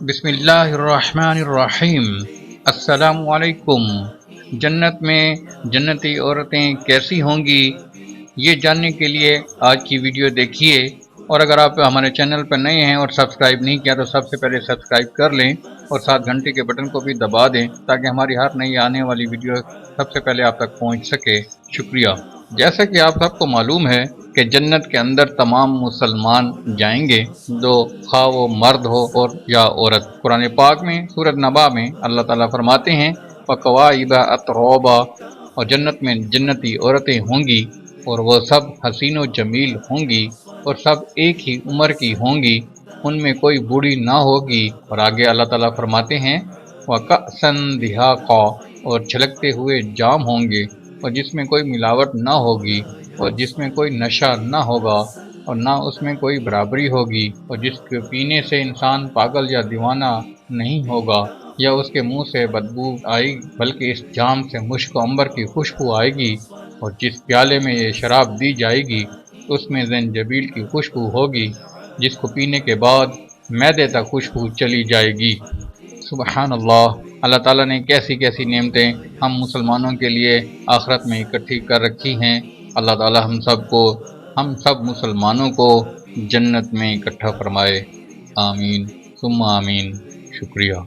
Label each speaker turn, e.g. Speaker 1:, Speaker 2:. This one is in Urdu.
Speaker 1: بسم اللہ الرحمن الرحیم۔ السلام علیکم۔ جنت میں جنتی عورتیں کیسی ہوں گی، یہ جاننے کے لیے آج کی ویڈیو دیکھیے، اور اگر آپ ہمارے چینل پر نئے ہیں اور سبسکرائب نہیں کیا تو سب سے پہلے سبسکرائب کر لیں اور ساتھ گھنٹی کے بٹن کو بھی دبا دیں تاکہ ہماری ہر نئی آنے والی ویڈیو سب سے پہلے آپ تک پہنچ سکے۔ شکریہ۔ جیسا کہ آپ سب کو معلوم ہے کہ جنت کے اندر تمام مسلمان جائیں گے، دو خواہ وہ مرد ہو اور یا عورت۔ قرآن پاک میں سورۃ نبا میں اللہ تعالیٰ فرماتے ہیں وَقَوَاعِبَ أَتْرَابًا، اور جنت میں جنتی عورتیں ہوں گی اور وہ سب حسین و جمیل ہوں گی اور سب ایک ہی عمر کی ہوں گی، ان میں کوئی بوڑھی نہ ہوگی۔ اور آگے اللہ تعالیٰ فرماتے ہیں وَكَأْسًا دِهَاقًا، اور چھلکتے ہوئے جام ہوں گے اور جس میں کوئی ملاوٹ نہ ہوگی اور جس میں کوئی نشہ نہ ہوگا اور نہ اس میں کوئی برابری ہوگی، اور جس کے پینے سے انسان پاگل یا دیوانہ نہیں ہوگا یا اس کے منہ سے بدبو آئے گی، بلکہ اس جام سے مشک و عنبر کی خوشبو آئے گی، اور جس پیالے میں یہ شراب دی جائے گی اس میں زنجبیل کی خوشبو ہوگی، جس کو پینے کے بعد معدے تک خوشبو چلی جائے گی۔ سبحان اللہ، اللہ تعالیٰ نے کیسی کیسی نعمتیں ہم مسلمانوں کے لیے آخرت میں اکٹھی کر رکھی ہیں۔ اللہ تعالیٰ ہم سب مسلمانوں کو جنت میں اکٹھا فرمائے۔ آمین ثم آمین۔ شکریہ۔